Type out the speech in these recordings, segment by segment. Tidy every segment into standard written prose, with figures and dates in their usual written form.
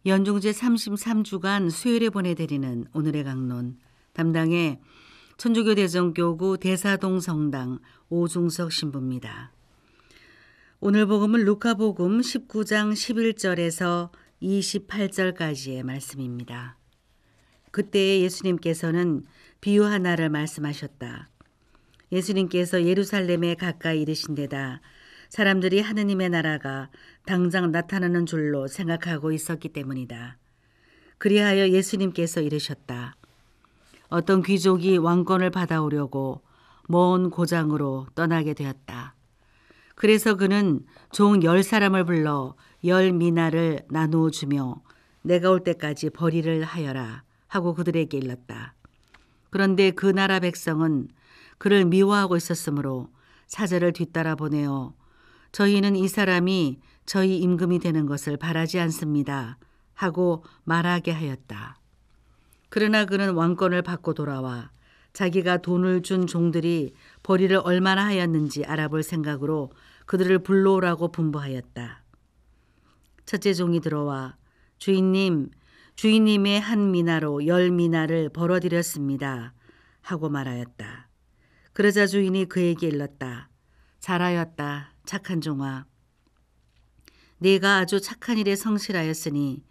연중제 33주간 수요일에 보내드리는 오늘의 강론 담당의 천주교 대전교구 대사동 성당 오중석 신부입니다. 오늘 복음은 루카복음 19장 11절에서 28절까지의 말씀입니다. 그때 예수님께서는 비유 하나를 말씀하셨다. 예수님께서 예루살렘에 가까이 이르신 데다 사람들이 하느님의 나라가 당장 나타나는 줄로 생각하고 있었기 때문이다. 그리하여 예수님께서 이르셨다. 어떤 귀족이 왕권을 받아오려고 먼 고장으로 떠나게 되었다. 그래서 그는 종 10사람을 불러 10미나를 나누어 주며 내가 올 때까지 벌이를 하여라 하고 그들에게 일렀다. 그런데 그 나라 백성은 그를 미워하고 있었으므로 사절을 뒤따라 보내어 저희는 이 사람이 저희 임금이 되는 것을 바라지 않습니다 하고 말하게 하였다. 그러나 그는 왕권을 받고 돌아와 자기가 돈을 준 종들이 벌이를 얼마나 하였는지 알아볼 생각으로 그들을 불러오라고 분부하였다. 첫째 종이 들어와 주인님의 한 미나로 10미나를 벌어들였습니다 하고 말하였다. 그러자 주인이 그에게 일렀다. 잘하였다. 착한 종아. 네가 아주 착한 일에 성실하였으니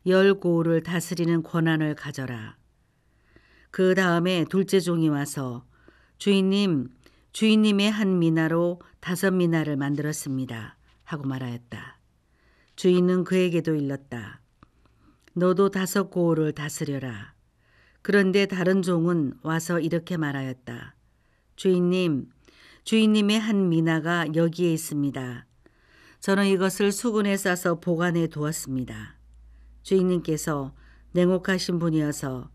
10고을을 다스리는 권한을 가져라. 그 다음에 둘째 종이 와서 주인님의 한 미나로 5미나를 만들었습니다 하고 말하였다. 주인은 그에게도 일렀다. 너도 5고을을 다스려라. 그런데 다른 종은 와서 이렇게 말하였다. 주인님의 한 미나가 여기에 있습니다. 저는 이것을 수군에 싸서 보관해 두었습니다. 주인님께서 냉혹하신 분이어서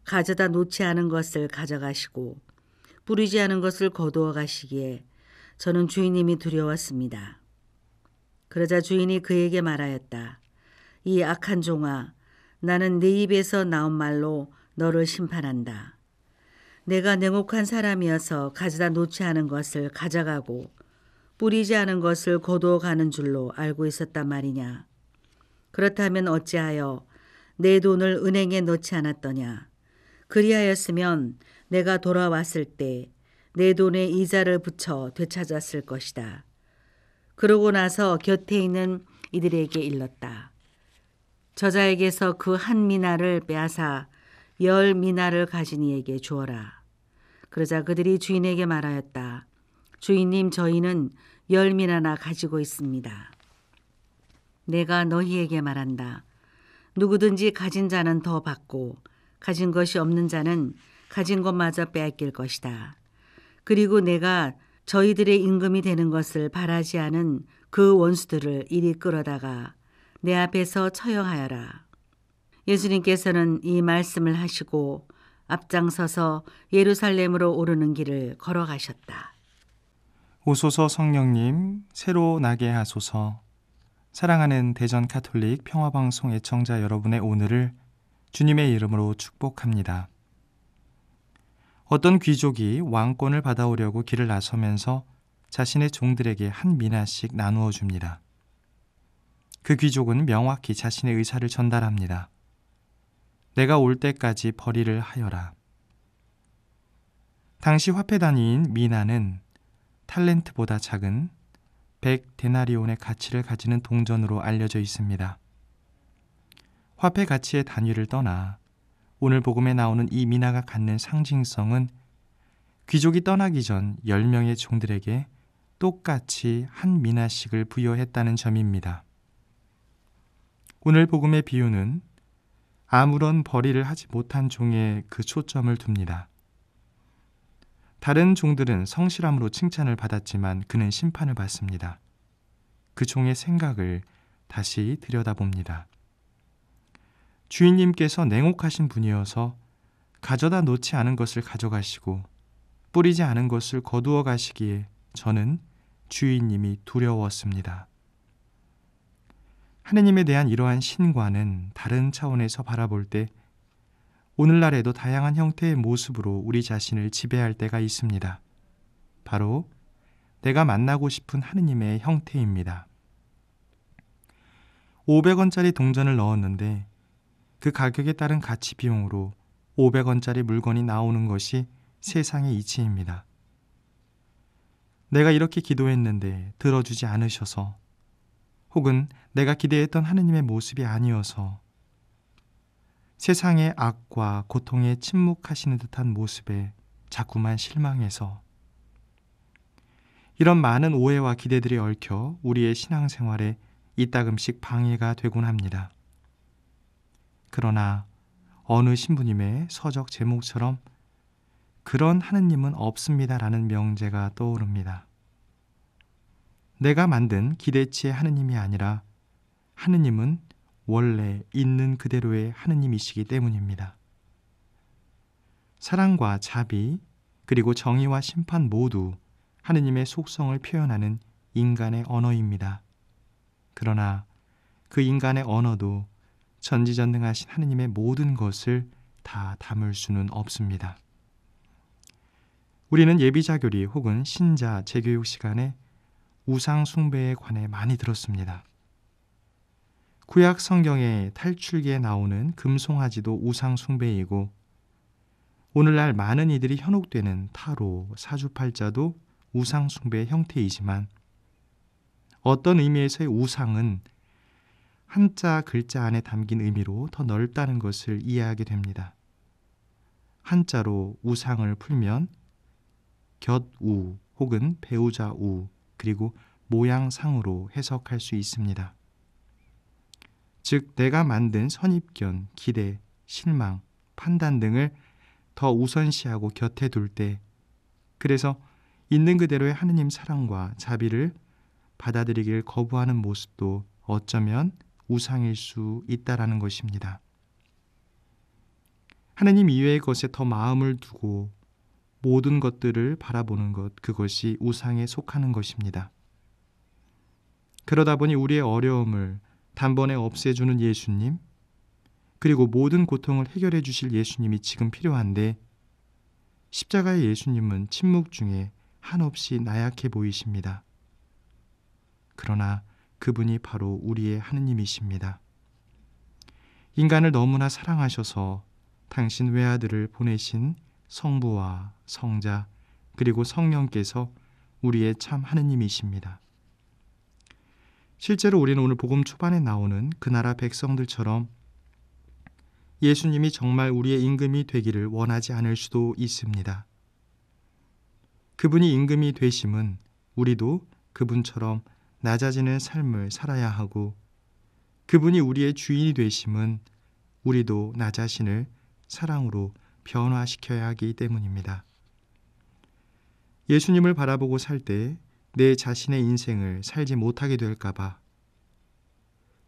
가져다 놓지 않은 것을 가져가시고 뿌리지 않은 것을 거두어 가시기에 저는 주인님이 두려웠습니다. 그러자 주인이 그에게 말하였다. 이 악한 종아, 나는 네 입에서 나온 말로 너를 심판한다. 내가 냉혹한 사람이어서 가져다 놓지 않은 것을 가져가고 뿌리지 않은 것을 거두어 가는 줄로 알고 있었단 말이냐. 그렇다면 어찌하여 내 돈을 은행에 넣지 않았더냐. 그리하였으면 내가 돌아왔을 때 내 돈에 이자를 붙여 되찾았을 것이다. 그러고 나서 곁에 있는 이들에게 일렀다. 저자에게서 그 한 미나를 빼앗아 10미나를 가진 이에게 주어라. 그러자 그들이 주인에게 말하였다. 주인님, 저희는 10미나나 가지고 있습니다. 내가 너희에게 말한다. 누구든지 가진 자는 더 받고 가진 것이 없는 자는 가진 것마저 빼앗길 것이다. 그리고 내가 저희들의 임금이 되는 것을 바라지 않은 그 원수들을 이리 끌어다가 내 앞에서 처형하여라. 예수님께서는 이 말씀을 하시고 앞장서서 예루살렘으로 오르는 길을 걸어가셨다. 오소서 성령님, 새로 나게 하소서. 사랑하는 대전 가톨릭 평화방송 애청자 여러분의 오늘을 주님의 이름으로 축복합니다. 어떤 귀족이 왕권을 받아오려고 길을 나서면서 자신의 종들에게 한 미나씩 나누어 줍니다. 그 귀족은 명확히 자신의 의사를 전달합니다. 내가 올 때까지 벌이를 하여라. 당시 화폐 단위인 미나는 탈렌트보다 작은 100데나리온의 가치를 가지는 동전으로 알려져 있습니다. 화폐 가치의 단위를 떠나 오늘 복음에 나오는 이 미나가 갖는 상징성은 귀족이 떠나기 전 10명의 종들에게 똑같이 한 미나씩을 부여했다는 점입니다. 오늘 복음의 비유는 아무런 벌이를 하지 못한 종에 그 초점을 둡니다. 다른 종들은 성실함으로 칭찬을 받았지만 그는 심판을 받습니다. 그 종의 생각을 다시 들여다봅니다. 주인님께서 냉혹하신 분이어서 가져다 놓지 않은 것을 가져가시고 뿌리지 않은 것을 거두어 가시기에 저는 주인님이 두려웠습니다. 하느님에 대한 이러한 신관은 다른 차원에서 바라볼 때 오늘날에도 다양한 형태의 모습으로 우리 자신을 지배할 때가 있습니다. 바로 내가 만나고 싶은 하느님의 형태입니다. 500원짜리 동전을 넣었는데 그 가격에 따른 가치 비용으로 500원짜리 물건이 나오는 것이 세상의 이치입니다. 내가 이렇게 기도했는데 들어주지 않으셔서, 혹은 내가 기대했던 하느님의 모습이 아니어서, 세상의 악과 고통에 침묵하시는 듯한 모습에 자꾸만 실망해서, 이런 많은 오해와 기대들이 얽혀 우리의 신앙생활에 이따금씩 방해가 되곤 합니다. 그러나 어느 신부님의 서적 제목처럼 그런 하느님은 없습니다라는 명제가 떠오릅니다. 내가 만든 기대치의 하느님이 아니라 하느님은 원래 있는 그대로의 하느님이시기 때문입니다. 사랑과 자비, 그리고 정의와 심판 모두 하느님의 속성을 표현하는 인간의 언어입니다. 그러나 그 인간의 언어도 전지전능하신 하느님의 모든 것을 다 담을 수는 없습니다. 우리는 예비자교리 혹은 신자 재교육 시간에 우상 숭배에 관해 많이 들었습니다. 구약 성경의 탈출기에 나오는 금송아지도 우상 숭배이고, 오늘날 많은 이들이 현혹되는 타로, 사주팔자도 우상 숭배의 형태이지만, 어떤 의미에서의 우상은 한자 글자 안에 담긴 의미로 더 넓다는 것을 이해하게 됩니다. 한자로 우상을 풀면 곁우 혹은 배우자우, 그리고 모양상으로 해석할 수 있습니다. 즉, 내가 만든 선입견, 기대, 실망, 판단 등을 더 우선시하고 곁에 둘 때, 그래서 있는 그대로의 하느님 사랑과 자비를 받아들이길 거부하는 모습도 어쩌면 우상일 수 있다라는 것입니다. 하느님 이외의 것에 더 마음을 두고 모든 것들을 바라보는 것, 그것이 우상에 속하는 것입니다. 그러다 보니 우리의 어려움을 단번에 없애주는 예수님, 그리고 모든 고통을 해결해 주실 예수님이 지금 필요한데, 십자가의 예수님은 침묵 중에 한없이 나약해 보이십니다. 그러나 그분이 바로 우리의 하느님이십니다. 인간을 너무나 사랑하셔서 당신 외아들을 보내신 성부와 성자, 그리고 성령께서 우리의 참 하느님이십니다. 실제로 우리는 오늘 복음 초반에 나오는 그 나라 백성들처럼 예수님이 정말 우리의 임금이 되기를 원하지 않을 수도 있습니다. 그분이 임금이 되심은 우리도 그분처럼 낮아지는 삶을 살아야 하고, 그분이 우리의 주인이 되심은 우리도 나 자신을 사랑으로 변화시켜야 하기 때문입니다. 예수님을 바라보고 살 때 내 자신의 인생을 살지 못하게 될까봐,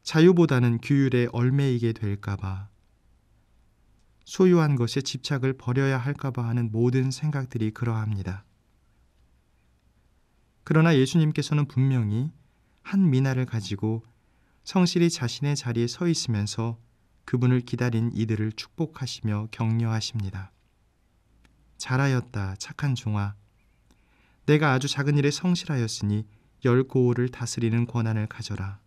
자유보다는 규율에 얽매이게 될까봐, 소유한 것에 집착을 버려야 할까봐 하는 모든 생각들이 그러합니다. 그러나 예수님께서는 분명히 한 미나를 가지고 성실히 자신의 자리에 서 있으면서 그분을 기다린 이들을 축복하시며 격려하십니다. 잘하였다, 착한 종아. 내가 아주 작은 일에 성실하였으니 10고을을 다스리는 권한을 가져라.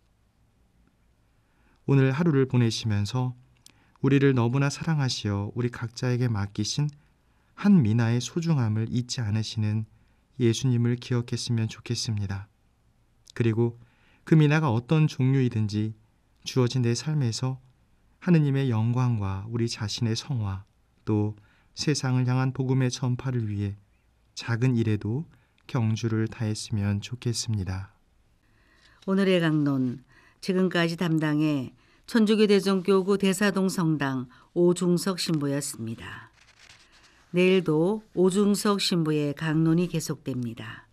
오늘 하루를 보내시면서 우리를 너무나 사랑하시어 우리 각자에게 맡기신 한 미나의 소중함을 잊지 않으시는 예수님을 기억했으면 좋겠습니다. 그리고 그 미나가 어떤 종류이든지 주어진 내 삶에서 하느님의 영광과 우리 자신의 성화, 또 세상을 향한 복음의 전파를 위해 작은 일에도 경주를 다했으면 좋겠습니다. 오늘의 강론, 지금까지 담당해 천주교 대종교구 대사동 성당 오중석 신부였습니다. 내일도 오중석 신부의 강론이 계속됩니다.